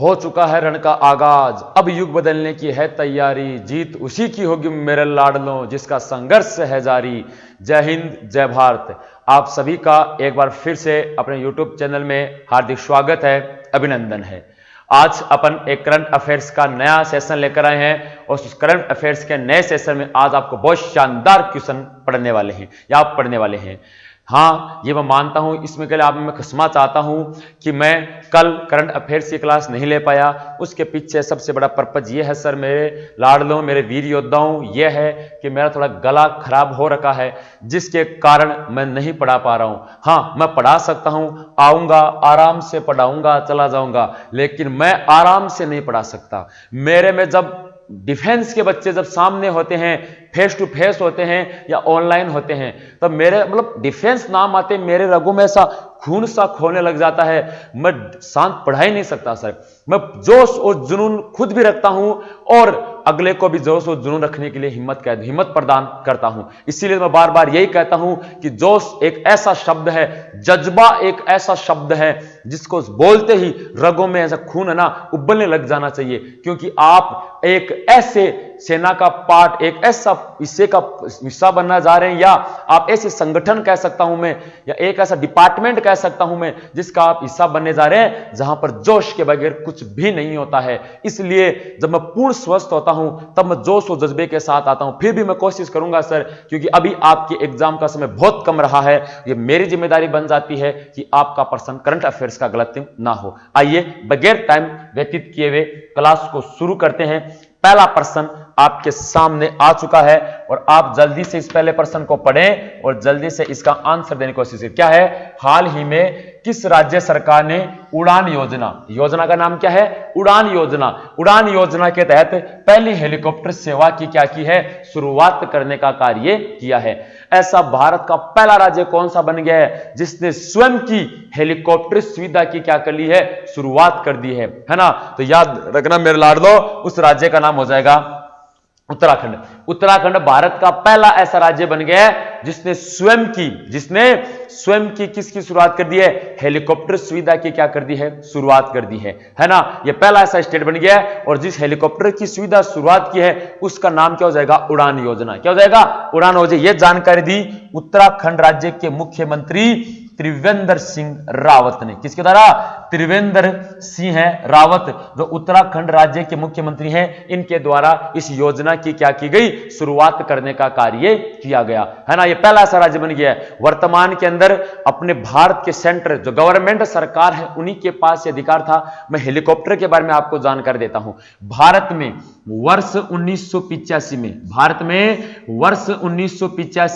हो चुका है रण का आगाज, अब युग बदलने की है तैयारी, जीत उसी की होगी मेरे लाडलों जिसका संघर्ष है जारी। जय हिंद, जय भारत। आप सभी का एक बार फिर से अपने YouTube चैनल में हार्दिक स्वागत है, अभिनंदन है। आज अपन एक करंट अफेयर्स का नया सेशन लेकर आए हैं और उस करंट अफेयर्स के नए सेशन में आज आपको बहुत शानदार क्वेश्चन पढ़ने वाले हैं या आप पढ़ने वाले हैं। हाँ, ये मैं मानता हूं, इसमें के लिए आप मैं क्षमा चाहता हूं कि मैं कल करंट अफेयर्स की क्लास नहीं ले पाया। उसके पीछे सबसे बड़ा पर्पज ये है सर, मेरे लाडलों, मेरे वीर योद्धाओं, ये है कि मेरा थोड़ा गला खराब हो रखा है, जिसके कारण मैं नहीं पढ़ा पा रहा हूं। हाँ, मैं पढ़ा सकता हूं, आऊंगा, आराम से पढ़ाऊंगा, चला जाऊंगा, लेकिन मैं आराम से नहीं पढ़ा सकता। मेरे में जब डिफेंस के बच्चे जब सामने होते हैं, फेस टू फेस होते हैं या ऑनलाइन होते हैं, तब मेरे मतलब डिफेंस नाम आते मेरे रगों में ऐसा खून सा खोने लग जाता है। मैं शांत पढ़ा ही नहीं सकता सर। मैं जोश और जुनून खुद भी रखता हूं और अगले को भी जोश और जुनून रखने के लिए हिम्मत प्रदान करता हूं। इसीलिए मैं बार बार यही कहता हूं कि जोश एक ऐसा शब्द है, जज्बा एक ऐसा शब्द है जिसको बोलते ही रगों में ऐसा खून है ना उबलने लग जाना चाहिए, क्योंकि आप एक ऐसे सेना का पार्ट, एक ऐसा हिस्से का हिस्सा बनना जा रहे हैं, या आप ऐसे संगठन कह सकता हूं मैं, या एक ऐसा डिपार्टमेंट कह सकता हूं मैं जिसका आप हिस्सा बनने जा रहे हैं, जहां पर जोश के बगैर कुछ भी नहीं होता है। इसलिए जब मैं पूर्ण स्वस्थ होता हूं तब मैं जोश और जज्बे के साथ आता हूं। फिर भी मैं कोशिश करूंगा सर, क्योंकि अभी आपके एग्जाम का समय बहुत कम रहा है, यह मेरी जिम्मेदारी बन जाती है कि आपका प्रश्न करंट अफेयर्स का गलत ना हो। आइए बगैर टाइम व्यतीत किए हुए क्लास को शुरू करते हैं। पहला प्रश्न आपके सामने आ चुका है और आप जल्दी से इस पहले प्रश्न को पढ़ें और जल्दी से इसका आंसर देने की कोशिश करें। क्या है? हाल ही में किस राज्य सरकार ने उड़ान योजना का नाम क्या है? उड़ान योजना। उड़ान योजना के तहत पहली हेलीकॉप्टर सेवा की क्या की है? शुरुआत करने का कार्य किया है। ऐसा भारत का पहला राज्य कौन सा बन गया है जिसने स्वयं की हेलीकॉप्टर सुविधा की क्या कर ली है? शुरुआत कर दी है ना? तो याद रखना मेरे लाडलो, उस राज्य का नाम हो जाएगा उत्तराखंड। उत्तराखंड भारत का पहला ऐसा राज्य बन गया है जिसने स्वयं की किसकी शुरुआत कर दी है? हेलीकॉप्टर सुविधा की क्या कर दी है? शुरुआत कर दी है ना? यह पहला ऐसा स्टेट बन गया है और जिस हेलीकॉप्टर की सुविधा शुरुआत की है उसका नाम क्या हो जाएगा? उड़ान योजना। क्या हो जाएगा? उड़ान हो जाए। यह जानकारी दी उत्तराखंड राज्य के मुख्यमंत्री त्रिवेंद्र सिंह रावत ने। किसके द्वारा? त्रिवेंद्र सिंह रावत, जो उत्तराखंड राज्य के मुख्यमंत्री हैं, इनके द्वारा इस योजना की क्या की गई? शुरुआत करने का कार्य किया गया है ना? यह पहला ऐसा राज्य बन गया है। वर्तमान के अंदर अपने भारत के सेंटर जो गवर्नमेंट सरकार है उन्हीं के पास यह अधिकार था। मैं हेलीकॉप्टर के बारे में आपको जानकारी देता हूं। भारत में वर्ष 1985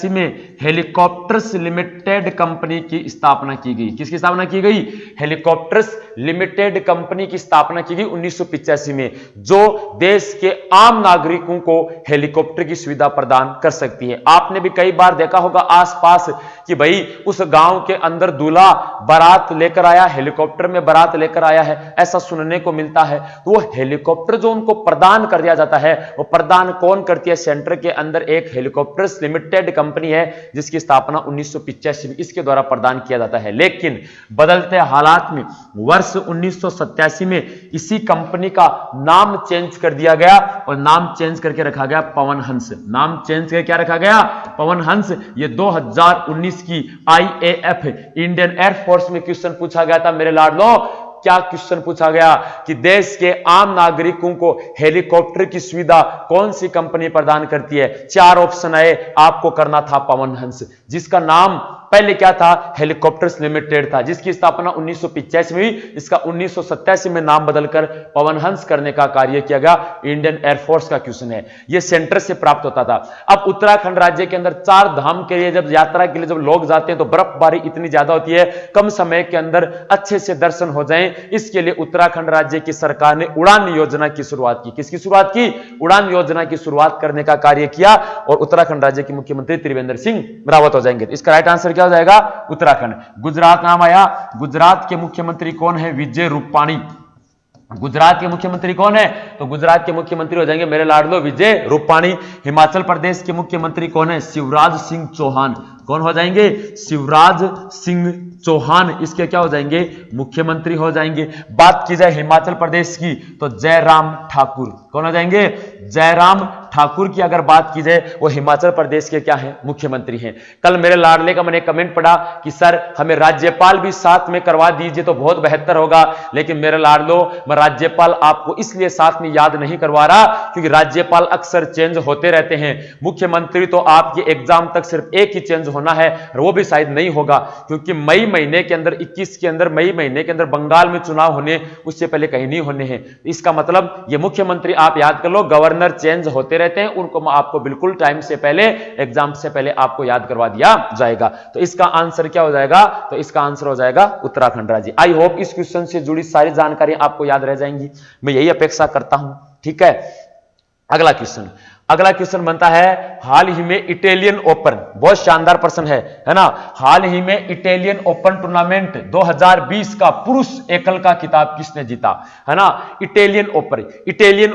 में हेलीकॉप्टर्स लिमिटेड कंपनी की स्थापना की गई। किसकी स्थापना की गई? हेलीकॉप्टर्स लिमिटेड कंपनी की स्थापना की गई 1985 में, जो देश के आम नागरिकों को हेलीकॉप्टर की सुविधा प्रदान कर सकती है। आपने भी कई बार देखा होगा आसपास कि भाई उस गांव के अंदर दूल्हा बारात लेकर आया, हेलीकॉप्टर में बारात लेकर आया है, ऐसा सुनने को मिलता है। तो वो हेलीकॉप्टर जो उनको प्रदान कर दिया जाता है, वो प्रदान कौन करती है? सेंटर के अंदर एक हेलीकॉप्टर्स लिमिटेड कंपनी है जिसकी स्थापना 1985 में इसके द्वारा प्रदान किया जाता है। लेकिन बदलते हालात में वर्ष 1987 में इसी कंपनी का नाम चेंज कर दिया गया और नाम चेंज करके रखा गया पवन हंस। नाम चेंज करके क्या रखा गया? पवन हंस। ये 2019 की IAF इंडियन एयरफोर्स में क्वेश्चन पूछा गया था मेरे लाडलो। क्या क्वेश्चन पूछा गया कि देश के आम नागरिकों को हेलीकॉप्टर की सुविधा कौन सी कंपनी प्रदान करती है? 4 ऑप्शन आए, आपको करना था पवन हंस, जिसका नाम पहले क्या था? हेलीकॉप्टर्स लिमिटेड था, जिसकी स्थापना 1985 में हुई। इसका 1987 में नाम बदलकर पवन हंस करने का कार्य किया गया। इंडियन एयरफोर्स का क्वेश्चन है, यह सेंटर से प्राप्त होता था। अब उत्तराखंड राज्य के अंदर 4 धाम के लिए जब यात्रा के लिए जब लोग जाते हैं तो बर्फबारी इतनी ज्यादा होती है, कम समय के अंदर अच्छे से दर्शन हो जाएं, इसके लिए उत्तराखंड राज्य की सरकार ने उड़ान योजना की शुरुआत की। किसकी शुरुआत की? उड़ान योजना की शुरुआत करने का कार्य किया और उत्तराखंड राज्य के मुख्यमंत्री त्रिवेंद्र सिंह रावत हो जाएंगे। इसका राइट आंसर क्या हो जाएगा? उत्तराखंड। गुजरात नाम आया। गुजरात के मुख्यमंत्री कौन है? विजय रूपाणी। गुजरात के मुख्यमंत्री कौन है? तो गुजरात के मुख्यमंत्री हो जाएंगे मेरे लाडलो विजय रूपाणी। हिमाचल प्रदेश के मुख्यमंत्री कौन है? शिवराज सिंह चौहान। कौन हो जाएंगे? शिवराज सिंह चौहान इसके क्या हो जाएंगे, मुख्यमंत्री हो जाएंगे। बात की जाए हिमाचल प्रदेश की तो जयराम ठाकुर कौन हो जाएंगे, जयराम ठाकुर की अगर बात की जाए वो हिमाचल प्रदेश के क्या हैं, मुख्यमंत्री हैं। कल मेरे लाडले का मैंने कमेंट पढ़ा कि सर हमें राज्यपाल भी साथ में करवा दीजिए तो बहुत बेहतर होगा, लेकिन मेरे लाडलो मैं राज्यपाल आपको इसलिए साथ में याद नहीं करवा रहा क्योंकि राज्यपाल अक्सर चेंज होते रहते हैं। मुख्यमंत्री तो आपके एग्जाम तक सिर्फ एक ही चेंज होना है और वो भी शायद नहीं होगा क्योंकि मई महीने के अंदर 21 के अंदर मई महीने के अंदर बंगाल में चुनाव होने उससे पहले कहीं नहीं होने हैं। इसका मतलब ये मुख्यमंत्री आप याद कर लो, गवर्नर चेंज होते रहते हैं, उनको आपको बिल्कुल टाइम से पहले एग्जाम से पहले आपको याद करवा दिया जाएगा। तो इसका आंसर क्या हो जाएगा, तो इसका आंसर हो जाएगा उत्तराखंड राज्य। आई होप इस क्वेश्चन से जुड़ी सारी जानकारी आपको याद रह जाएंगी, मैं यही अपेक्षा करता हूं। ठीक है, अगला क्वेश्चन बनता है हाल ही में इटालियन ओपन, बहुत शानदार प्रश्न है ना। हाल ही में इटालियन ओपन टूर्नामेंट 2020 का पुरुष एकल का खिताब किसने जीता, है ना। इटालियन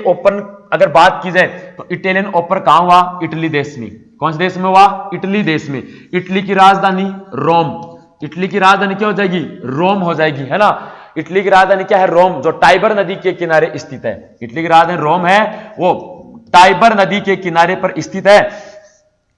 ओपन अगर बात की जाए तो इटालियन ओपन कहां हुआ, इटली देश में। कौन से देश में हुआ, इटली देश में। इटली की राजधानी रोम, इटली की राजधानी क्या हो जाएगी, रोम हो जाएगी, है ना। इटली की राजधानी क्या है, रोम, जो टाइबर नदी के किनारे स्थित है। इटली की राजधानी रोम है, वो टाइबर नदी के किनारे पर स्थित है।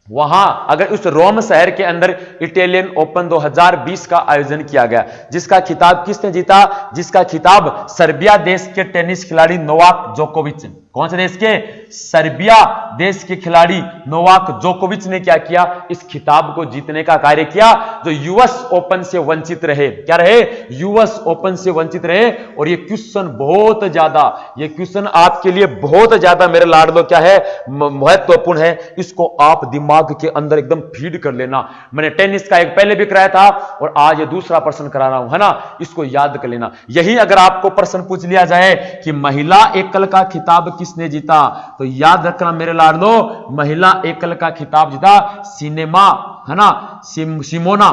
वहां अगर उस रोम शहर के अंदर इटालियन ओपन 2020 का आयोजन किया गया, जिसका खिताब किसने जीता, जिसका खिताब सर्बिया देश के टेनिस खिलाड़ी नोवाक जोकोविच, कौन से देश के, सर्बिया देश के खिलाड़ी नोवाक जोकोविच ने क्या किया, इस खिताब को जीतने का कार्य किया, जो यूएस ओपन से वंचित रहे। क्या रहे, यूएस ओपन से वंचित रहे। और ये क्वेश्चन बहुत ज्यादा, ये क्वेश्चन आपके लिए बहुत ज्यादा मेरे लाडलो क्या है, महत्वपूर्ण है। इसको आप दिमाग के अंदर एकदम फीड कर लेना। मैंने टेनिस का एक पहले भी कराया था और आज ये दूसरा प्रश्न करा रहा हूं, है ना। इसको याद कर लेना। यही अगर आपको प्रश्न पूछ लिया जाए कि महिला एकल का खिताब किसने जीता, तो याद रखना मेरे लाडलो, महिला एकल का खिताब जीता सिनेमा, है ना, सिमोना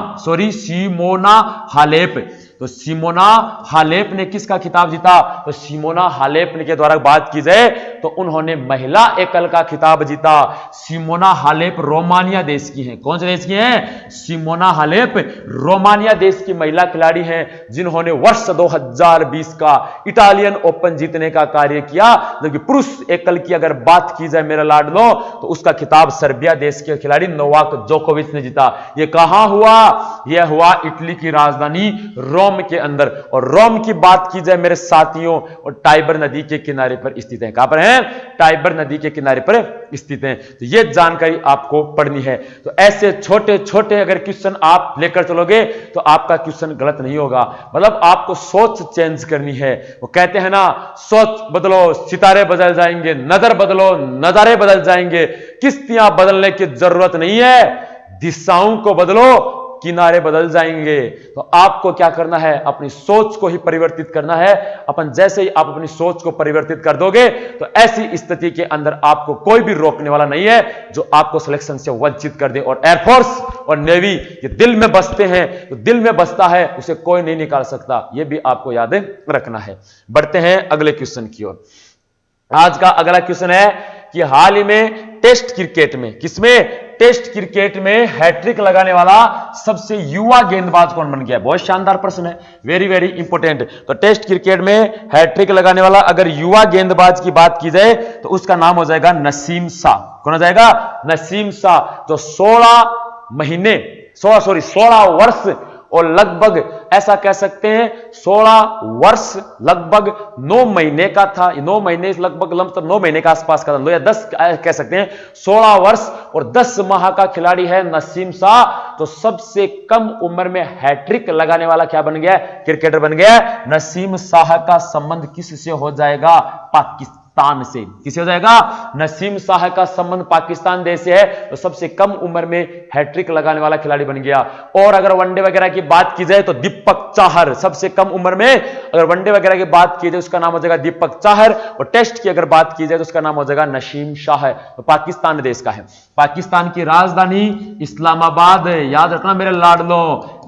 हालेप। तो सिमोना हालेप ने किसका खिताब जीता, तो सिमोना हालेप के द्वारा बात की जाए तो उन्होंने महिला एकल का खिताब जीता। सिमोना हालेप रोमानिया देश की हैं। कौन से देश की हैं, सिमोना हालेप रोमानिया देश की महिला खिलाड़ी हैं, जिन्होंने वर्ष 2020 का इटालियन ओपन जीतने का कार्य किया। जबकि पुरुष एकल की अगर बात की जाए मेरा लाडलो, तो उसका खिताब सर्बिया देश के खिलाड़ी नोवाक जोकोविच ने जीता। यह कहां हुआ, यह हुआ इटली की राजधानी रोम के अंदर। और रोम की बात की जाए मेरे साथियों, और टाइबर नदी के किनारे पर स्थित है। कहां पर है, टाइबर नदी के किनारे पर स्थित है। तो यह जानकारी आपको पढ़नी है। तो ऐसे छोटे छोटे अगर क्वेश्चन आप लेकर चलोगे तो आपका क्वेश्चन गलत नहीं होगा। मतलब आपको सोच चेंज करनी है। वो कहते हैं ना, सोच बदलो सितारे बदल जाएंगे, नजर बदलो नजारे बदल जाएंगे। किश्तियां बदलने की जरूरत नहीं है, दिशाओं को बदलो किनारे बदल जाएंगे। तो आपको क्या करना है, अपनी सोच को ही परिवर्तित करना है। अपन जैसे ही आप अपनी सोच को परिवर्तित कर दोगे तो ऐसी स्थिति के अंदर आपको कोई भी रोकने वाला नहीं है जो आपको सिलेक्शन से वंचित कर दे। और एयरफोर्स और नेवी ये दिल में बसते हैं, तो दिल में बसता है उसे कोई नहीं निकाल सकता। यह भी आपको याद रखना है। बढ़ते हैं अगले क्वेश्चन की ओर। आज का अगला क्वेश्चन है कि हाल ही में टेस्ट क्रिकेट में, किसमें, टेस्ट क्रिकेट में हैट्रिक लगाने वाला सबसे युवा गेंदबाज कौन बन गया। बहुत शानदार प्रश्न है, वेरी वेरी इंपॉर्टेंट। तो टेस्ट क्रिकेट में हैट्रिक लगाने वाला अगर युवा गेंदबाज की बात की जाए तो उसका नाम हो जाएगा नसीम शाह। कौन हो जाएगा, नसीम शाह, जो 16 वर्ष और लगभग ऐसा कह सकते हैं 16 वर्ष लगभग 9 महीने का था। 9 महीने लगभग लमसम 9 महीने के आसपास का था, या 10 कह सकते हैं। 16 वर्ष और 10 माह का खिलाड़ी है नसीम शाह। तो सबसे कम उम्र में हैट्रिक लगाने वाला क्या बन गया, क्रिकेटर बन गया। नसीम शाह का संबंध किससे हो जाएगा, पाकिस्तान से। किसे हो जाएगा, नसीम शाह का संबंध पाकिस्तान देश से है। तो सबसे कम उम्र में हैट्रिक लगाने वाला खिलाड़ी बन गया। और अगर वनडे वगैरह की बात की जाए तो दीपक चाहर, सबसे कम उम्र में अगर वनडे वगैरह की बात की जाए उसका नाम हो जाएगा दीपक चाहर। और टेस्ट की अगर बात की जाए तो उसका नाम हो जाएगा नसीम शाह। तो पाकिस्तान देश का है। पाकिस्तान की राजधानी इस्लामाबाद, याद रखना मेरे लाडलो,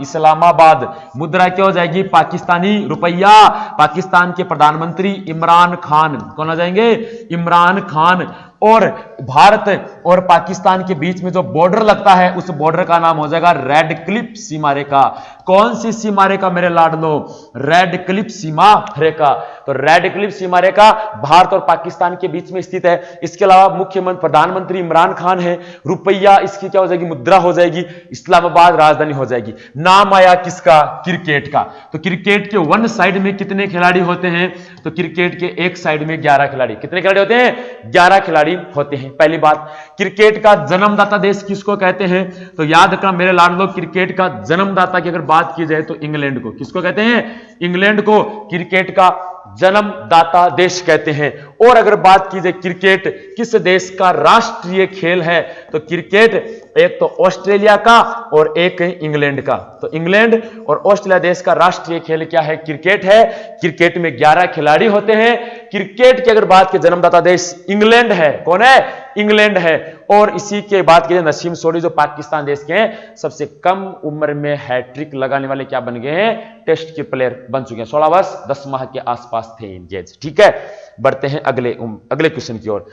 इस्लामाबाद। मुद्रा क्या हो जाएगी, पाकिस्तानी रुपया। पाकिस्तान के प्रधानमंत्री इमरान खान, कौन आ जाएंगे, इमरान खान। और भारत और पाकिस्तान के बीच में जो बॉर्डर लगता है उस बॉर्डर का नाम हो जाएगा रेड क्लिफ सीमा रेखा। कौन सी सीमा रेखा मेरे लाडलो? रेड क्लिफ सीमा रेखा। तो रेड क्लिफ सीमा रेखा भारत और पाकिस्तान के बीच में स्थित है। इसके अलावा मुख्यमंत्री प्रधानमंत्री इमरान खान है। रुपया इसकी क्या हो जाएगी? मुद्रा हो जाएगी। इस्लामाबाद राजधानी हो जाएगी। नाम आया किसका? क्रिकेट का। तो क्रिकेट के वन साइड में कितने खिलाड़ी होते हैं? तो क्रिकेट के एक साइड में 11 खिलाड़ी। कितने खिलाड़ी होते हैं? 11 खिलाड़ी होते हैं। पहली बात, क्रिकेट का जन्मदाता देश किसको कहते हैं? तो याद रखना मेरे लाडलो, क्रिकेट का जन्मदाता की अगर बात की जाए तो इंग्लैंड को। किसको कहते हैं? इंग्लैंड को क्रिकेट का जन्मदाता देश कहते हैं। और अगर बात की जाए क्रिकेट किस देश का राष्ट्रीय खेल है, तो क्रिकेट एक तो ऑस्ट्रेलिया का और एक है इंग्लैंड का। तो इंग्लैंड और ऑस्ट्रेलिया देश का राष्ट्रीय खेल क्या है? क्रिकेट है। क्रिकेट में 11 खिलाड़ी होते हैं। क्रिकेट की अगर बात की जनमदाता देश इंग्लैंड है। कौन है? इंग्लैंड है। और इसी के बाद की नसीम सोडी जो पाकिस्तान देश के हैं, सबसे कम उम्र में हैट्रिक लगाने वाले क्या बन गए हैं? टेस्ट के प्लेयर बन चुके हैं। 16 वर्ष 10 माह के आसपास थे इनकी एज। ठीक है, बढ़ते हैं अगले क्वेश्चन की ओर।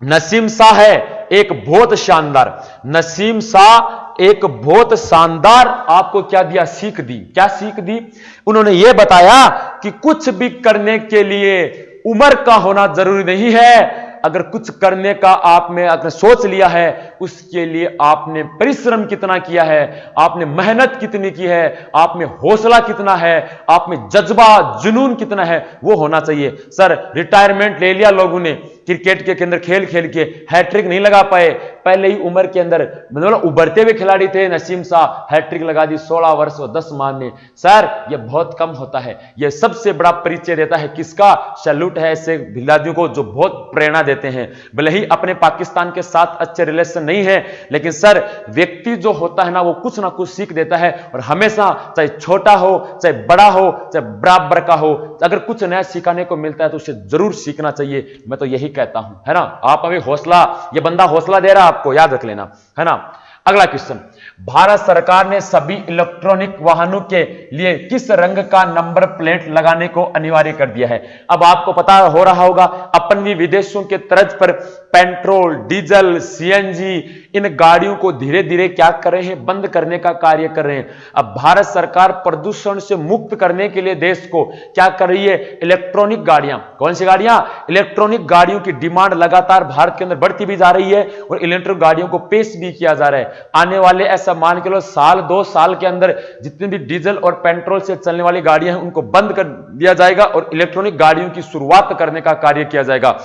नसीम शाह है एक बहुत शानदार, नसीम शाह एक बहुत शानदार आपको क्या दिया? सीख दी। क्या सीख दी? उन्होंने यह बताया कि कुछ भी करने के लिए उम्र का होना जरूरी नहीं है। अगर कुछ करने का आपने अगर सोच लिया है, उसके लिए आपने परिश्रम कितना किया है, आपने मेहनत कितनी की है, आप में हौसला कितना है, आप में जज्बा जुनून कितना है, वो होना चाहिए। सर रिटायरमेंट ले लिया लोगों ने, क्रिकेट के अंदर खेल खेल के हैट्रिक नहीं लगा पाए, पहले ही उम्र के अंदर मतलब उभरते हुए खिलाड़ी थे नसीम शाह, हैट्रिक लगा दी 16 वर्ष और 10 माह में। सर यह बहुत कम होता है। यह सबसे बड़ा परिचय देता है किसका? सैल्यूट है ऐसे खिलाड़ियों को जो बहुत प्रेरणा देते हैं। भले ही अपने पाकिस्तान के साथ अच्छे रिलेशन नहीं है, लेकिन सर व्यक्ति जो होता है ना, वो कुछ ना कुछ सीख देता है। और हमेशा चाहे छोटा हो, चाहे बड़ा हो, चाहे बराबर का हो, अगर कुछ नया सिखाने को मिलता है तो उसे जरूर सीखना चाहिए। मैं तो यही कहता हूं, है ना। आप अभी हौसला, ये बंदा हौसला दे रहा है आपको, याद रख लेना, है ना। अगला क्वेश्चन, भारत सरकार ने सभी इलेक्ट्रॉनिक वाहनों के लिए किस रंग का नंबर प्लेट लगाने को अनिवार्य कर दिया है? अब आपको पता हो रहा होगा, अपन भी विदेशों के तर्ज पर पेट्रोल, डीजल, सीएनजी इन गाड़ियों को धीरे धीरे क्या कर रहे हैं? बंद करने का कार्य कर रहे हैं। अब भारत सरकार प्रदूषण से मुक्त करने के लिए देश को क्या कर रही है? इलेक्ट्रॉनिक गाड़ियां। कौन सी गाड़ियां? इलेक्ट्रॉनिक गाड़ियों की डिमांड लगातार भारत के अंदर बढ़ती भी जा रही है और इलेक्ट्रॉनिक गाड़ियों को पेश भी किया जा रहा है। आने वाले ऐसा मान के लो साल 2 साल के अंदर जितनी भी डीजल और पेट्रोल से चलने वाली गाड़ियां हैं उनको बंद कर दिया जाएगा और इलेक्ट्रॉनिक गाड़ियों की शुरुआत करने का कार्य किया जाएगा।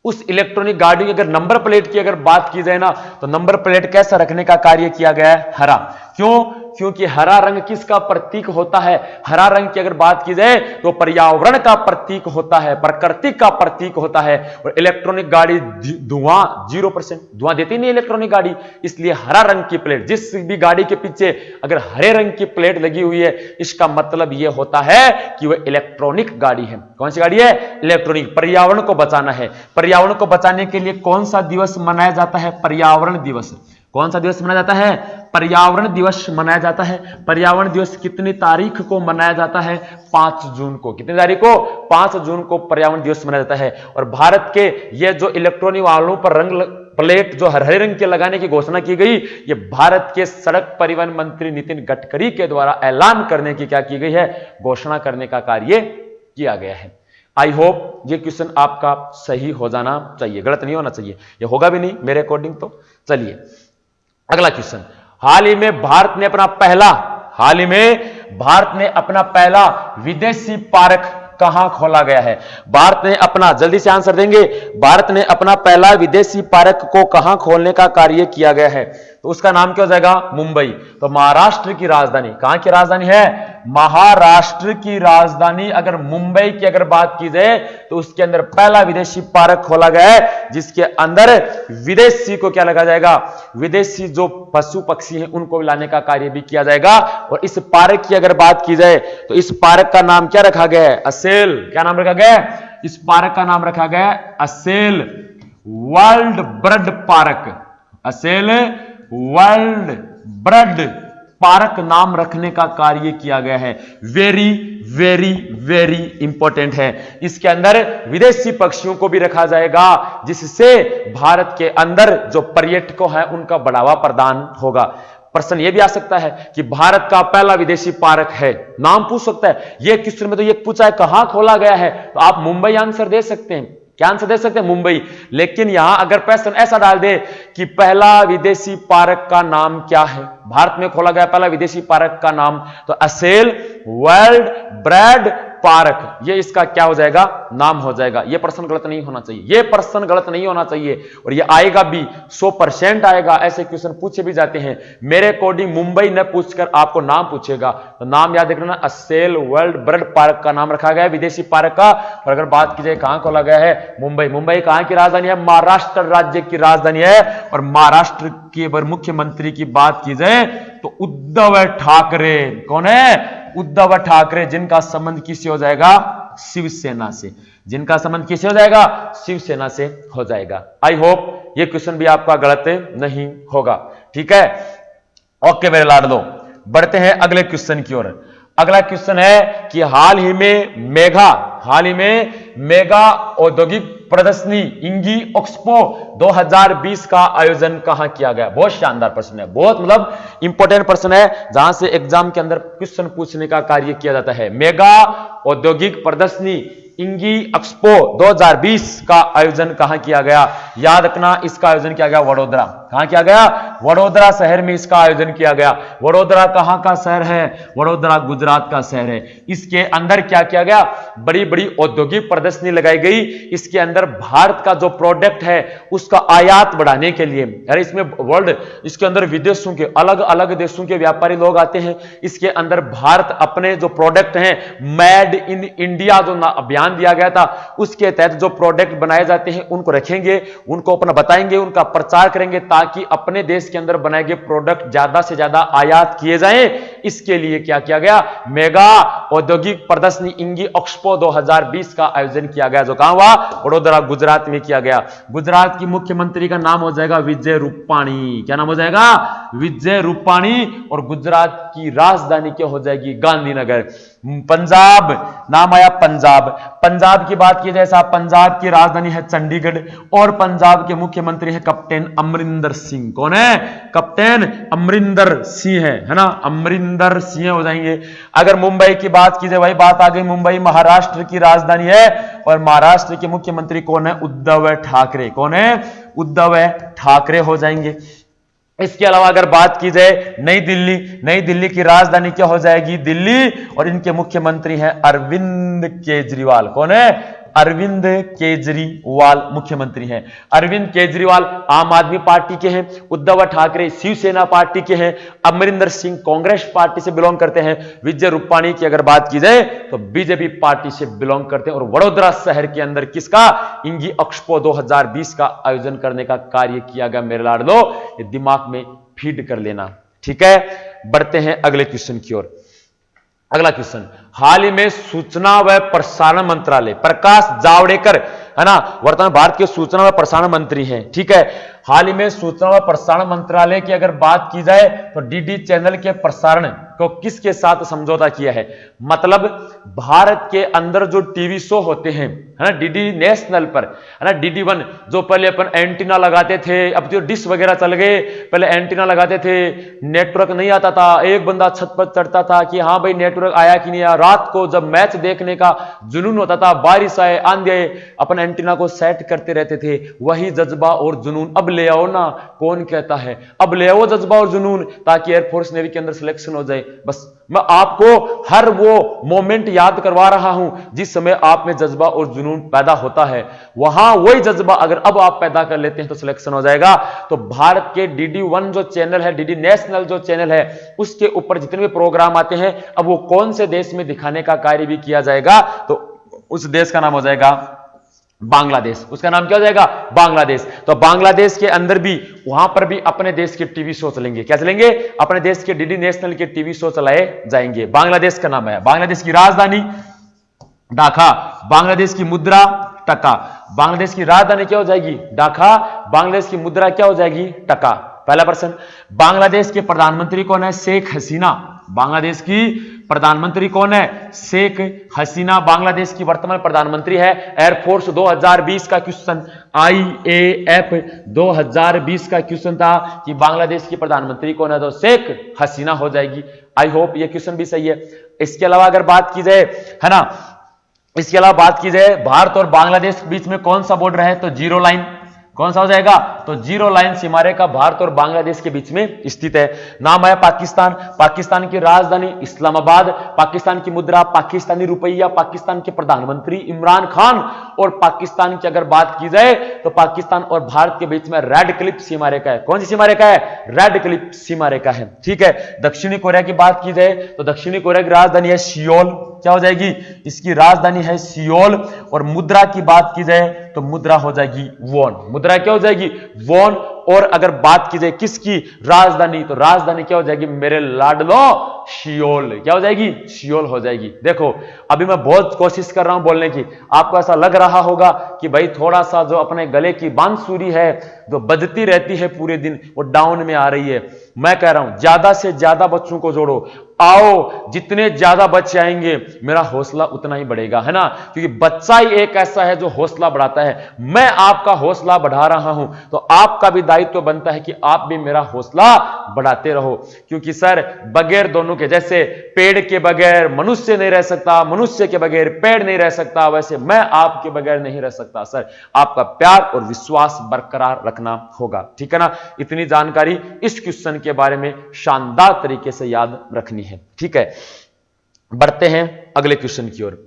उस इलेक्ट्रॉनिक गाड़ी की अगर नंबर प्लेट की अगर बात की जाए ना, तो नंबर प्लेट कैसा रखने का कार्य किया गया है? हरा। क्यों? क्योंकि हरा रंग किसका प्रतीक होता है? हरा रंग की अगर बात की जाए तो पर्यावरण का प्रतीक होता है, प्रकृति का प्रतीक होता है। और इलेक्ट्रॉनिक गाड़ी धुआं 0% धुआं देती नहीं इलेक्ट्रॉनिक गाड़ी, इसलिए हरा रंग की प्लेट। जिस भी गाड़ी के पीछे अगर हरे रंग की प्लेट लगी हुई है, इसका मतलब यह होता है कि वह इलेक्ट्रॉनिक गाड़ी है। कौन सी गाड़ी है? इलेक्ट्रॉनिक। पर्यावरण को बचाना है। पर्यावरण को बचाने के लिए कौन सा दिवस मनाया जाता है? पर्यावरण दिवस। कौन सा दिवस मनाया जाता है? पर्यावरण दिवस मनाया जाता है। पर्यावरण दिवस कितनी तारीख को मनाया जाता है? 5 जून को। कितनी तारीख को? 5 जून को पर्यावरण दिवस मनाया जाता है। और भारत के ये जो इलेक्ट्रॉनिक वाहनों पर रंग प्लेट जो हरे रंग के लगाने की घोषणा की गई, ये भारत के सड़क परिवहन मंत्री नितिन गडकरी के द्वारा ऐलान करने की क्या की गई है? घोषणा करने का कार्य किया गया है। आई होप ये क्वेश्चन आपका सही हो जाना चाहिए, गलत नहीं होना चाहिए। ये होगा भी नहीं मेरे अकॉर्डिंग तो। चलिए अगला क्वेश्चन, हाल ही में भारत ने अपना पहला विदेशी पार्क कहां खोला गया है? भारत ने अपना, जल्दी से आंसर देंगे, भारत ने अपना पहला विदेशी पार्क को कहां खोलने का कार्य किया गया है? तो उसका नाम क्या हो जाएगा? मुंबई। तो महाराष्ट्र की राजधानी, कहां की राजधानी है? महाराष्ट्र की राजधानी अगर मुंबई की अगर बात की जाए तो उसके अंदर पहला विदेशी पार्क खोला गया है, जिसके अंदर विदेशी को क्या लगा जाएगा? विदेशी जो पशु पक्षी हैं उनको लाने का कार्य भी किया जाएगा। और इस पार्क की अगर बात की जाए तो इस पार्क का नाम क्या रखा गया है? असेल। क्या नाम रखा गया है? इस पार्क का नाम रखा गया है असेल वर्ल्ड बर्ड पार्क। असेल वर्ल्ड बर्ड पार्क नाम रखने का कार्य किया गया है। वेरी वेरी वेरी इंपॉर्टेंट है। इसके अंदर विदेशी पक्षियों को भी रखा जाएगा, जिससे भारत के अंदर जो पर्यटकों हैं उनका बढ़ावा प्रदान होगा। प्रश्न यह भी आ सकता है कि भारत का पहला विदेशी पार्क है, नाम पूछ सकता है। यह क्वेश्चन में तो यह पूछा है कहां खोला गया है, तो आप मुंबई आंसर दे सकते हैं। क्या आंसर दे सकते हैं? मुंबई। लेकिन यहां अगर प्रश्न ऐसा डाल दे कि पहला विदेशी पार्क का नाम क्या है, भारत में खोला गया पहला विदेशी पार्क का नाम, तो असेल वर्ल्ड ब्रेड पार्क, ये इसका क्या हो जाएगा? नाम हो जाएगा। ये प्रश्न गलत नहीं होना चाहिए, ये प्रश्न गलत नहीं होना चाहिए, और ये आएगा भी 100% आएगा। ऐसे क्वेश्चन पूछे भी जाते हैं। मेरे अकॉर्डिंग मुंबई न पूछकर आपको नाम पूछेगा, तो नाम याद रखना, असेल वर्ल्ड ब्रेड पार्क का नाम रखा गया है विदेशी पार्क का। और अगर बात की जाए कहां खोला गया है, मुंबई। मुंबई कहां की राजधानी है? महाराष्ट्र राज्य की राजधानी है। और महाराष्ट्र के मुख्यमंत्री की बात की जाए तो उद्धव ठाकरे। कौन है? उद्धव ठाकरे, जिनका संबंध किससे हो जाएगा? शिवसेना से। जिनका संबंध किससे हो जाएगा? शिवसेना से हो जाएगा। आई होप ये क्वेश्चन भी आपका गलत नहीं होगा। ठीक है, ओके मेरे लाडलो, बढ़ते हैं अगले क्वेश्चन की ओर। अगला क्वेश्चन है कि हाल ही में मेगा औद्योगिक प्रदर्शनी इंगी एक्सपो 2020 का आयोजन कहां किया गया? बहुत शानदार प्रश्न है, बहुत मतलब इंपॉर्टेंट प्रश्न है, जहां से एग्जाम के अंदर क्वेश्चन पूछने का कार्य किया जाता है। मेगा औद्योगिक प्रदर्शनी इंगी एक्सपो 2020 का आयोजन कहां किया गया? याद रखना, इसका आयोजन किया गया वडोदरा। कहां किया गया? वडोदरा शहर में इसका आयोजन किया गया। वडोदरा कहां का शहर है? वडोदरा गुजरात का शहर है। इसके अंदर क्या किया गया? बड़ी बड़ी औद्योगिक प्रदर्शनी लगाई गई। इसके अंदर भारत का जो प्रोडक्ट है उसका आयात बढ़ाने के लिए, यार इसमें वर्ल्ड, इसके अंदर विदेशों के अलग अलग देशों के व्यापारी लोग आते हैं। इसके अंदर भारत अपने जो प्रोडक्ट हैं, मेड इन इंडिया जो अभियान दिया गया था, उसके तहत जो प्रोडक्ट बनाए जाते हैं उनको रखेंगे, उनको अपना बताएंगे, उनका प्रचार करेंगे, ताकि अपने देश के अंदर बनाए गए प्रोडक्ट ज्यादा से ज्यादा आयात किए जाएं। इसके लिए क्या किया गया? मेगा औद्योगिक प्रदर्शनी इंगी एक्सपो 2020 का आयोजन किया गया, जो कहां हुआ? वडोदरा गुजरात में किया गया। गुजरात की मुख्यमंत्री का नाम हो जाएगा विजय रूपाणी। क्या नाम हो जाएगा? विजय रूपाणी। और गुजरात की राजधानी क्या हो जाएगी? गांधीनगर। पंजाब, नाम आया पंजाब। पंजाब की बात की जाए साहब, पंजाब की राजधानी है चंडीगढ़, और पंजाब के मुख्यमंत्री है कैप्टन अमरिंदर सिंह। कौन है? कैप्टन अमरिंदर सिंह है ना, अमरिंदर सिंह हो जाएंगे। अगर मुंबई की बात की जाए, वही बात आ गई, मुंबई महाराष्ट्र की राजधानी है, और महाराष्ट्र के मुख्यमंत्री कौन है? उद्धव ठाकरे। कौन है? उद्धव ठाकरे हो जाएंगे। इसके अलावा अगर बात की जाए नई दिल्ली की राजधानी क्या हो जाएगी? दिल्ली, और इनके मुख्यमंत्री हैं अरविंद केजरीवाल। कौन है? अरविंद केजरीवाल मुख्यमंत्री हैं। अरविंद केजरीवाल आम आदमी पार्टी के हैं, उद्धव ठाकरे शिवसेना पार्टी के हैं, अमरिंदर सिंह कांग्रेस पार्टी से बिलोंग करते हैं, विजय रूपाणी की अगर बात की जाए तो बीजेपी पार्टी से बिलोंग करते हैं। और वडोदरा शहर के अंदर किसका? इंगी एक्सपो 2020 का आयोजन करने का कार्य किया गया। मेरे लाडलो, ये दिमाग में फीड कर लेना। ठीक है, बढ़ते हैं अगले क्वेश्चन की ओर। अगला क्वेश्चन, हाल ही में सूचना व प्रसारण मंत्रालय, प्रकाश जावड़ेकर है ना, वर्तमान भारत के सूचना व प्रसारण मंत्री हैं। ठीक है, हाल ही में सूचना व प्रसारण मंत्रालय की अगर बात की जाए तो डीडी चैनल के प्रसारण को किसके साथ समझौता किया है? मतलब भारत के अंदर जो टीवी शो होते हैं, है ना, डीडी नेशनल पर, है ना, डीडी 1 जो पहले अपन एंटीना लगाते थे, अब जो डिश वगैरह चल गए, पहले एंटीना लगाते थे, नेटवर्क नहीं आता था, एक बंदा छत पर चढ़ता था कि हाँ भाई नेटवर्क आया कि नहीं आया। रात को जब मैच देखने का जुनून होता था, बारिश आए आंधी आए, अपन एंटीना को सेट करते रहते थे। वही जज्बा और जुनून अब ले आओ ना, कौन कहता है? अब ले आओ जज्बा और जुनून, ताकि एयरफोर्स नेवी के अंदर सिलेक्शन हो जाए। बस मैं आपको हर वो मोमेंट याद करवा रहा हूं जिस समय आप में जज्बा और जुनून पैदा होता है। वहां वही जज्बा अगर अब आप पैदा कर लेते हैं तो सिलेक्शन हो जाएगा। तो भारत के डीडी 1 जो चैनल है, डीडी नेशनल जो चैनल है, उसके ऊपर जितने भी प्रोग्राम आते हैं, अब वो कौन से देश में दिखाने का कार्य भी किया जाएगा, तो उस देश का नाम हो जाएगा बांग्लादेश। उसका नाम क्या हो जाएगा? बांग्लादेश। तो बांग्लादेश के अंदर भी, वहां पर भी अपने देश के टीवी शो चलेंगे। क्या चलेंगे? अपने देश के डीडी नेशनल के टीवी शो चलाए जाएंगे। बांग्लादेश का नाम है। बांग्लादेश की राजधानी ढाका, बांग्लादेश की मुद्रा टका। बांग्लादेश की राजधानी क्या हो जाएगी? ढाका। बांग्लादेश की मुद्रा क्या हो जाएगी? टका। पहला प्रश्न, बांग्लादेश के प्रधानमंत्री कौन है? शेख हसीना। बांग्लादेश की प्रधानमंत्री कौन है? शेख हसीना बांग्लादेश की वर्तमान प्रधानमंत्री है। एयरफोर्स 2020 का क्वेश्चन, IAF 2020 का क्वेश्चन था कि बांग्लादेश की प्रधानमंत्री कौन है, तो शेख हसीना हो जाएगी। आई होप ये क्वेश्चन भी सही है। इसके अलावा अगर बात की जाए, है ना, इसके अलावा बात की जाए भारत और बांग्लादेश के बीच में कौन सा बॉर्डर है, तो जीरो लाइन। कौन सा हो जाएगा? तो जीरो लाइन सीमारेखा भारत और बांग्लादेश के बीच में स्थित है। नाम है पाकिस्तान, पाकिस्तान की राजधानी इस्लामाबाद, पाकिस्तान की मुद्रा पाकिस्तानी रुपया, पाकिस्तान के प्रधानमंत्री इमरान खान, और पाकिस्तान की अगर बात की जाए तो पाकिस्तान और भारत के बीच में रेड क्लिफ सीमा रेखा है। कौन सी सीमा रेखा है? रेड क्लिफ सीमा रेखा है। ठीक है। दक्षिणी कोरिया की बात की जाए तो दक्षिणी कोरिया की राजधानी है सियोल। क्या हो जाएगी? इसकी राजधानी है सियोल। और मुद्रा की बात की जाए तो मुद्रा हो जाएगी वॉन। मुद्रा क्या हो जाएगी? वॉन। और अगर बात की जाए किसकी राजधानी, तो राजधानी क्या हो जाएगी मेरे लाडलो? सियोल। क्या हो जाएगी? सियोल हो जाएगी। देखो अभी मैं बहुत कोशिश कर रहा हूं बोलने की, आपको ऐसा लग रहा होगा कि भाई थोड़ा सा जो अपने गले की बांसुरी है जो बजती रहती है पूरे दिन वो डाउन में आ रही है। मैं कह रहा हूं ज्यादा से ज्यादा बच्चों को जोड़ो, आओ, जितने ज्यादा बच्चे आएंगे मेरा हौसला उतना ही बढ़ेगा, है ना, क्योंकि बच्चा ही एक ऐसा है जो हौसला बढ़ाता है। मैं आपका हौसला बढ़ा रहा हूं तो आपका भी दायित्व बनता है कि आप भी मेरा हौसला बढ़ाते रहो, क्योंकि सर बगैर दोनों के, जैसे पेड़ के बगैर मनुष्य नहीं रह सकता, मनुष्य के बगैर पेड़ नहीं रह सकता, वैसे मैं आपके बगैर नहीं रह सकता। सर आपका प्यार और विश्वास बरकरार रखना होगा। ठीक है ना। इतनी जानकारी इस क्वेश्चन के बारे में शानदार तरीके से याद रखनी है। ठीक है, बढ़ते हैं अगले क्वेश्चन की ओर।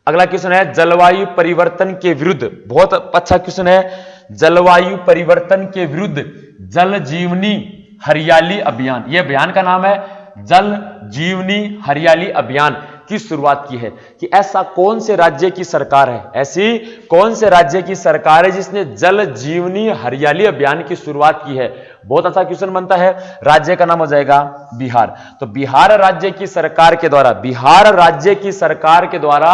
अगला क्वेश्चन है जलवायु परिवर्तन के विरुद्ध, बहुत अच्छा क्वेश्चन है, जलवायु परिवर्तन के विरुद्ध जल जीवनी हरियाली अभियान। यह अभियान का नाम है जल जीवनी हरियाली अभियान की शुरुआत की है। कि ऐसा कौन से राज्य की सरकार है, ऐसी कौन से राज्य की सरकार है जिसने जल जीवनी हरियाली अभियान की शुरुआत की है? बहुत अच्छा क्वेश्चन बनता है। राज्य का नाम हो जाएगा बिहार। तो बिहार राज्य की सरकार के द्वारा, बिहार राज्य की सरकार के द्वारा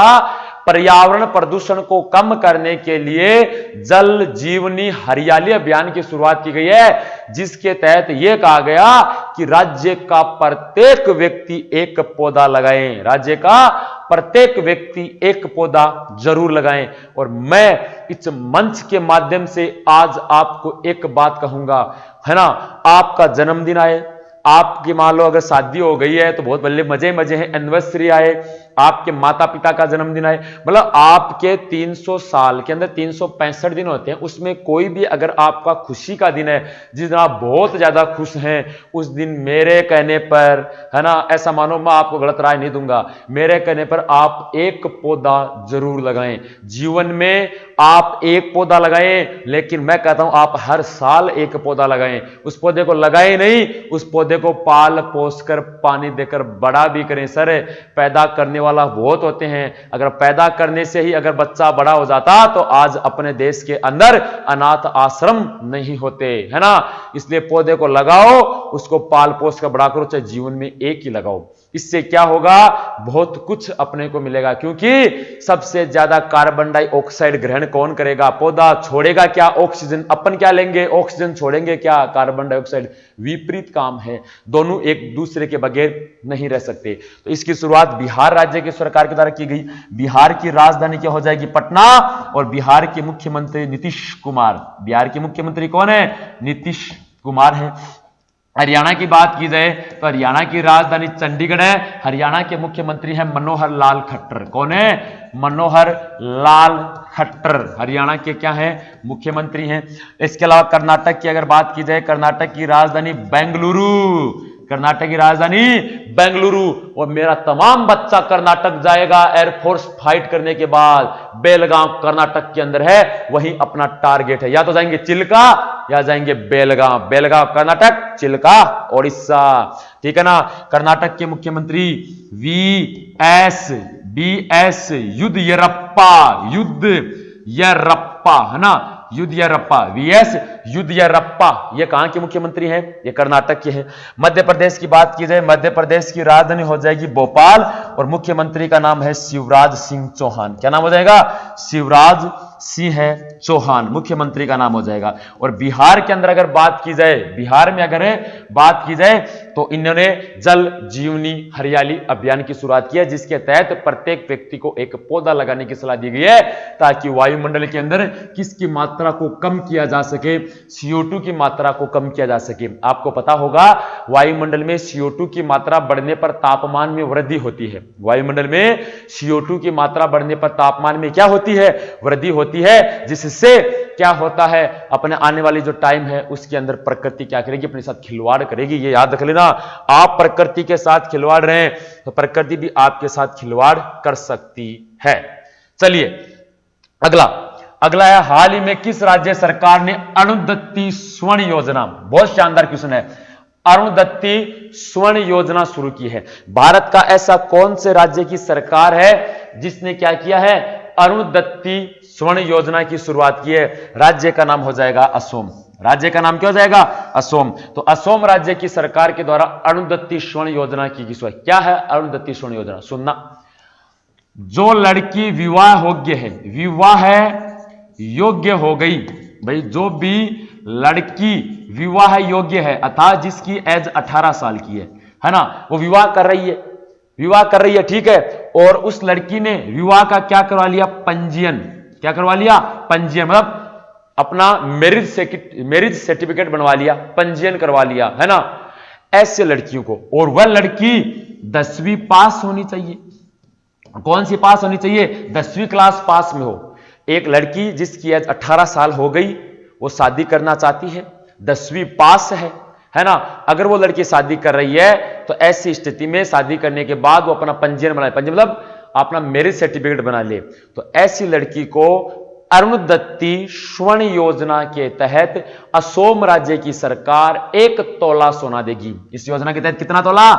पर्यावरण प्रदूषण को कम करने के लिए जल जीवनी हरियाली अभियान की शुरुआत की गई है, जिसके तहत यह कहा गया कि राज्य का प्रत्येक व्यक्ति एक पौधा लगाएं। राज्य का प्रत्येक व्यक्ति एक पौधा जरूर लगाएं। और मैं इस मंच के माध्यम से आज आपको एक बात कहूंगा, है ना, आपका जन्मदिन आए, आपकी मान लो अगर शादी हो गई है तो बहुत बल्ले मजे मजे हैं, एनिवर्सरी आए, आपके माता पिता का जन्मदिन आए, मतलब आपके 300 साल के अंदर 365 दिन होते हैं, उसमें कोई भी अगर आपका खुशी का दिन है, जिस दिन आप बहुत ज्यादा खुश हैं, उस दिन मेरे कहने पर, है ना, ऐसा मानो मैं आपको गलत राय नहीं दूंगा, मेरे कहने पर आप एक पौधा जरूर लगाएं। जीवन में आप एक पौधा लगाएं, लेकिन मैं कहता हूं आप हर साल एक पौधा लगाएं। उस पौधे को लगाएं नहीं, उस पौधे को पाल पोस कर पानी देकर बड़ा भी करें। सर पैदा करने वाला बहुत होते हैं, अगर पैदा करने से ही अगर बच्चा बड़ा हो जाता तो आज अपने देश के अंदर अनाथ आश्रम नहीं होते, है ना। इसलिए पौधे को लगाओ, उसको पाल पोस कर बड़ा करो, चाहे जीवन में एक ही लगाओ। इससे क्या होगा, बहुत कुछ अपने को मिलेगा, क्योंकि सबसे ज्यादा कार्बन डाइऑक्साइड ग्रहण कौन करेगा? पौधा। छोड़ेगा क्या? ऑक्सीजन। अपन क्या लेंगे? ऑक्सीजन। छोड़ेंगे क्या? Carbon dioxide. विपरीत काम है, दोनों एक दूसरे के बगैर नहीं रह सकते। तो इसकी शुरुआत बिहार राज्य की सरकार के द्वारा की गई। बिहार की राजधानी क्या हो जाएगी? पटना। और बिहार के मुख्यमंत्री नीतीश कुमार। बिहार के मुख्यमंत्री कौन है? नीतीश कुमार है। हरियाणा की बात की जाए तो हरियाणा की राजधानी चंडीगढ़ है। हरियाणा के मुख्यमंत्री हैं मनोहर लाल खट्टर। कौन है? मनोहर लाल खट्टर हरियाणा के क्या हैं? मुख्यमंत्री हैं। इसके अलावा कर्नाटक की अगर बात की जाए, कर्नाटक की राजधानी बेंगलुरु। कर्नाटक की राजधानी बेंगलुरु। और मेरा तमाम बच्चा कर्नाटक जाएगा एयरफोर्स फाइट करने के बाद। बेलगांव कर्नाटक के अंदर है, वहीं अपना टारगेट है। या तो जाएंगे चिल्का या जाएंगे बेलगांव। बेलगांव कर्नाटक, चिल्का ओडिशा। ठीक है ना। कर्नाटक के मुख्यमंत्री बीएस युदयिरप्पा। युदयिरप्पा, है ना, युदयिरप्पा। वीएस युदयिरप्पा ये कहां के मुख्यमंत्री हैं? ये कर्नाटक के हैं। मध्य प्रदेश की बात की जाए, मध्य प्रदेश की राजधानी हो जाएगी भोपाल और मुख्यमंत्री का नाम है शिवराज सिंह चौहान। क्या नाम हो जाएगा? शिवराज सिंह चौहान मुख्यमंत्री का नाम हो जाएगा। और बिहार के अंदर अगर बात की जाए, बिहार में अगर बात की जाए तो इन्होंने जल जीवनी हरियाली अभियान की शुरुआत की है, जिसके तहत प्रत्येक व्यक्ति को एक पौधा लगाने की सलाह दी गई है ताकि वायुमंडल के अंदर किसकी मात्रा को कम किया जा सके, CO2 की मात्रा को कम किया जा सके। आपको पता होगा वायुमंडल में CO2 की मात्रा बढ़ने पर तापमान में वृद्धि होती है। वायुमंडल में CO2 की मात्रा बढ़ने पर तापमान में क्या होती है, वृद्धि होती है, जिससे क्या होता है, अपने आने वाली जो टाइम है उसके अंदर प्रकृति क्या करेगी, अपने साथ खिलवाड़ करेगी। ये याद रख लेना, आप प्रकृति के साथ खिलवाड़ रहे हैं तो प्रकृति भी आपके साथ खिलवाड़ कर सकती है। चलिए अगला है, हाल ही में किस राज्य सरकार ने अरुंधति स्वर्ण योजना, बहुत शानदार क्वेश्चन है, अरुंधति स्वर्ण योजना शुरू की है। भारत का ऐसा कौन से राज्य की सरकार है जिसने क्या किया है, अरुंधति स्वर्ण योजना की शुरुआत की है? राज्य का नाम हो जाएगा असोम। राज्य का नाम क्या हो जाएगा, असोम। तो असोम राज्य की सरकार के द्वारा अरुंधति स्वर्ण योजना की शुरुआत। क्या है अरुंधति स्वर्ण योजना, सुनना। जो लड़की विवाह योग्य है, विवाह योग्य हो गई, भाई जो भी लड़की विवाह योग्य है अर्थात जिसकी एज 18 साल की है ना, वो विवाह कर रही है, ठीक है, और उस लड़की ने विवाह का क्या करवा लिया, पंजीयन। क्या करवा लिया, पंजीयन, मतलब अपना मैरिज सर्टिफिकेट बनवा लिया, पंजीयन करवा लिया, है ना। ऐसे लड़कियों को, और वह लड़की 10वीं पास होनी चाहिए। कौन सी पास होनी चाहिए, 10वीं क्लास पास में हो। एक लड़की जिसकी एज 18 साल हो गई, वो शादी करना चाहती है, 10वीं पास है ना। अगर वो लड़की शादी कर रही है तो ऐसी स्थिति में शादी करने के बाद वो अपना पंजीयन बनाए, पंजीयन मतलब अपना मैरिज सर्टिफिकेट बना ले, तो ऐसी लड़की को अरुंधति स्वर्ण योजना के तहत असोम राज्य की सरकार 1 तोला सोना देगी। इस योजना के तहत कितना तोला,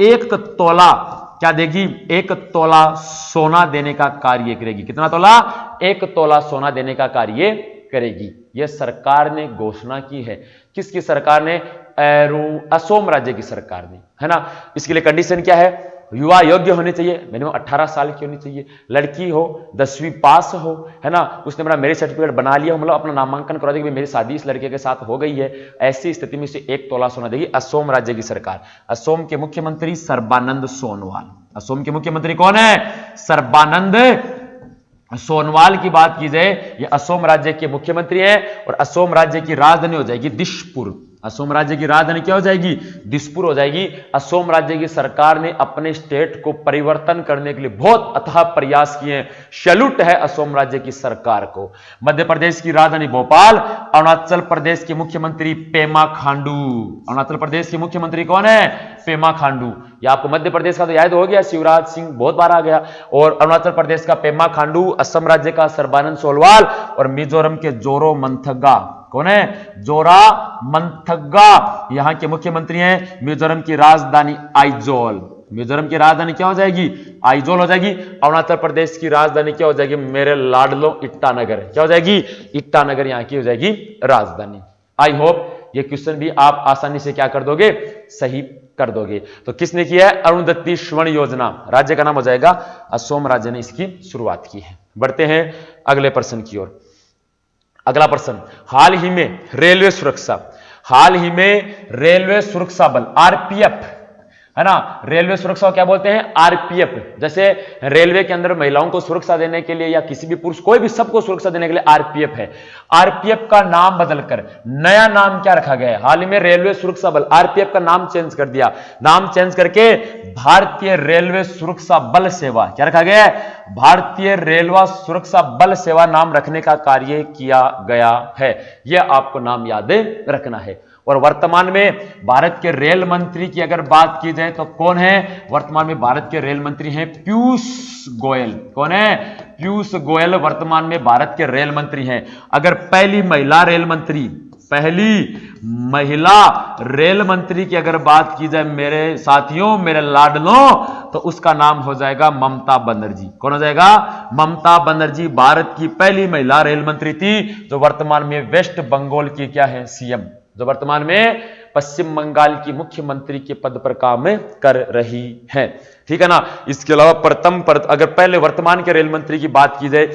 1 तोला क्या देगी, 1 तोला सोना देने का कार्य करेगी। कितना तोला, 1 तोला सोना देने का कार्य करेगी। यह सरकार ने घोषणा की है। किसकी सरकार ने, असोम राज्य की सरकार ने, है ना। इसके लिए कंडीशन क्या है, युवा योग्य होने चाहिए, मिनिमम 18 साल की होनी चाहिए, लड़की हो, 10वीं पास हो, है ना, उसने अपना मैरिज सर्टिफिकेट बना लिया हो, मतलब अपना नामांकन करवा देगी, मेरी शादी इस लड़के के साथ हो गई है। ऐसी स्थिति में से 1 तोला सोना देगी असोम राज्य की सरकार। असोम के मुख्यमंत्री सर्बानंद सोनोवाल। असोम के मुख्यमंत्री कौन है, सर्बानंद सोनोवाल की बात की जाए, ये असोम राज्य के मुख्यमंत्री हैं। और असोम राज्य की राजधानी हो जाएगी दिसपुर। असोम राज्य की राजधानी क्या हो जाएगी, दिसपुर हो जाएगी। असोम राज्य की सरकार ने अपने स्टेट को परिवर्तन करने के लिए बहुत अथाह प्रयास किए हैं। सैल्यूट है असोम राज्य की सरकार को। मध्य प्रदेश की राजधानी भोपाल। अरुणाचल प्रदेश के मुख्यमंत्री पेमा खांडू। अरुणाचल प्रदेश के मुख्यमंत्री कौन है, पेमा खांडू। या आपको मध्य प्रदेश का तो याद हो गया, शिवराज सिंह बहुत बार आ गया। और अरुणाचल प्रदेश का पेमा खांडू, असम राज्य का सर्बानंद सोनोवाल, और मिजोरम के जोरामथंगा। कौन है, जोरामथंगा यहां के मुख्यमंत्री हैं। मिजोरम की राजधानी आइजोल। मिजोरम की राजधानी क्या हो जाएगी, आइजोल हो जाएगी। अरुणाचल प्रदेश की राजधानी क्या हो जाएगी, मेरे लाडलो ईटानगर। क्या हो जाएगी, ईटानगर यहां की हो जाएगी राजधानी। आई होप ये क्वेश्चन भी आप आसानी से क्या कर दोगे, सही कर दोगे। तो किसने किया है, अरुंधति स्वर्ण योजना। राज्य का नाम हो जाएगा असोम राज्य ने इसकी शुरुआत की है। बढ़ते हैं अगले प्रश्न की ओर। अगला प्रश्न, हाल ही में रेलवे सुरक्षा, हाल ही में रेलवे सुरक्षा बल आरपीएफ, है ना, रेलवे सुरक्षा क्या बोलते हैं, आरपीएफ। जैसे रेलवे के अंदर महिलाओं को सुरक्षा देने के लिए या किसी भी पुरुष कोई भी सबको सुरक्षा देने के लिए आरपीएफ है। आरपीएफ का नाम बदलकर नया नाम क्या रखा गया है, हाल ही में रेलवे सुरक्षा बल, आरपीएफ का नाम चेंज कर दिया। नाम चेंज करके भारतीय रेलवे सुरक्षा बल सेवा क्या रखा गया है, भारतीय रेलवे सुरक्षा बल सेवा नाम रखने का कार्य किया गया है। यह आपको नाम याद रखना है। और वर्तमान में भारत के रेल मंत्री की अगर बात की जाए तो कौन है, वर्तमान में भारत के रेल मंत्री हैं पीयूष गोयल। कौन है, पीयूष गोयल वर्तमान में भारत के रेल मंत्री हैं। अगर पहली महिला रेल मंत्री, पहली महिला रेल मंत्री की अगर बात की जाए मेरे साथियों, मेरे लाडलों, तो उसका नाम हो जाएगा ममता बनर्जी। कौन हो जाएगा, ममता बनर्जी भारत की पहली महिला रेल मंत्री थी, जो वर्तमान में वेस्ट बंगाल की क्या है, सीएम, जो वर्तमान में पश्चिम बंगाल की मुख्यमंत्री के पद पर काम कर रही है। ठीक है ना। इसके अलावा अगर पहले वर्तमान के रेल मंत्री की बात की जाए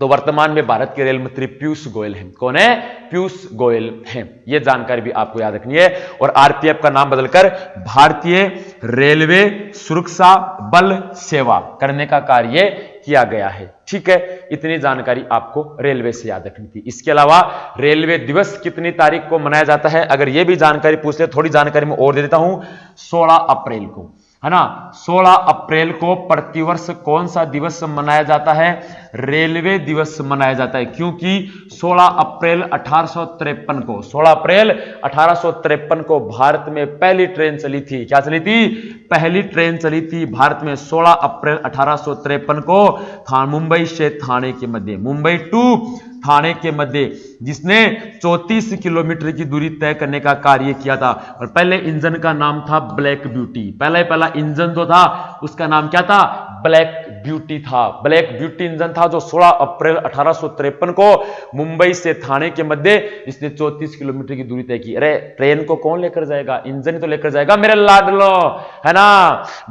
तो वर्तमान में भारत के रेल मंत्री पीयूष गोयल हैं। कौन है? पीयूष गोयल हैं। यह जानकारी भी आपको याद रखनी है। और आरपीएफ का नाम बदलकर भारतीय रेलवे सुरक्षा बल सेवा करने का कार्य किया गया है। ठीक है, इतनी जानकारी आपको रेलवे से याद रखनी थी। इसके अलावा रेलवे दिवस कितनी तारीख को मनाया जाता है, अगर यह भी जानकारी पूछते, थोड़ी जानकारी मैं और दे देता हूं। 16 अप्रैल को, है ना, 16 अप्रैल को प्रतिवर्ष कौन सा दिवस मनाया जाता है? रेलवे दिवस मनाया जाता है। क्योंकि 16 अप्रैल 1853 को, 16 अप्रैल 1853 को भारत में पहली ट्रेन चली थी। क्या चली थी? पहली ट्रेन चली थी भारत में 16 अप्रैल 1853 को मुंबई से थाने के मध्य, मुंबई टू थाने के मध्य, जिसने 34 किलोमीटर की दूरी तय करने का कार्य किया था। और पहले इंजन का नाम था ब्लैक ब्यूटी। पहला इंजन जो था उसका नाम क्या था? ब्लैक ब्यूटी था। ब्लैक ब्यूटी इंजन था जो 16 अप्रैल 1853 को मुंबई से थाने के मध्य, जिसने 34 किलोमीटर की दूरी तय की। अरे ट्रेन को कौन लेकर जाएगा? इंजन तो लेकर जाएगा मेरे लाडलो, है ना।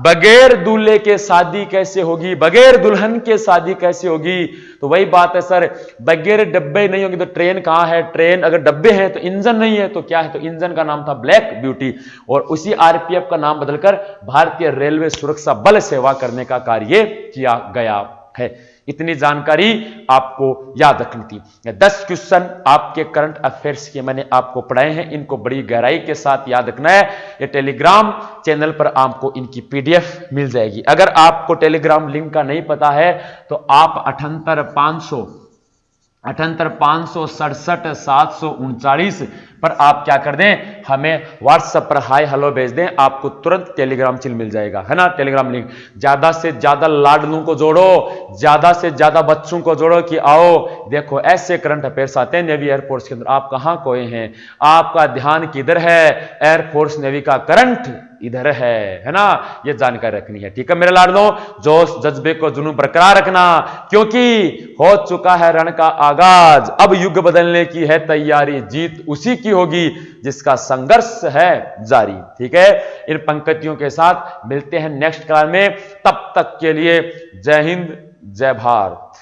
बगैर दूल्हे के शादी कैसे होगी, बगैर दुल्हन के शादी कैसे होगी? तो वही बात है सर, बगैर डब्बे नहीं होगी तो ट्रेन कहां है? ट्रेन अगर डब्बे हैं तो इंजन नहीं है, तो क्या है? तो इंजन का नाम था ब्लैक ब्यूटी। और उसी आरपीएफ का नाम बदलकर भारतीय रेलवे सुरक्षा बल सेवा करने का कार्य किया गया है। इतनी जानकारी आपको याद रखनी थी। 10 क्वेश्चन आपके करंट अफेयर्स के मैंने आपको पढ़ाए हैं, इनको बड़ी गहराई के साथ याद रखना है। ये टेलीग्राम चैनल पर आपको इनकी पीडीएफ मिल जाएगी। अगर आपको टेलीग्राम लिंक का नहीं पता है तो आप 78,567 पर आप क्या कर दें, हमें व्हाट्सएप पर हाय हेलो भेज दें, आपको तुरंत टेलीग्राम चिल मिल जाएगा, है ना। टेलीग्राम लिंक, ज्यादा से ज्यादा लाडलों को जोड़ो, ज्यादा से ज्यादा बच्चों को जोड़ो कि आओ देखो ऐसे करंट अफेयर्स आते हैं नेवी एयरफोर्स के अंदर। आप कहां खोए हैं? आपका ध्यान किधर है? एयरफोर्स नेवी का करंट इधर है ना। यह जानकारी रखनी है, ठीक है मेरे लाडलों। जोश जज्बे को जुनून बरकरार रखना, क्योंकि हो चुका है रण का आगाज, अब युग बदलने की है तैयारी, जीत उसी की होगी जिसका संघर्ष है जारी। ठीक है, इन पंक्तियों के साथ मिलते हैं नेक्स्ट क्लास में। तब तक के लिए जय हिंद, जय भारत।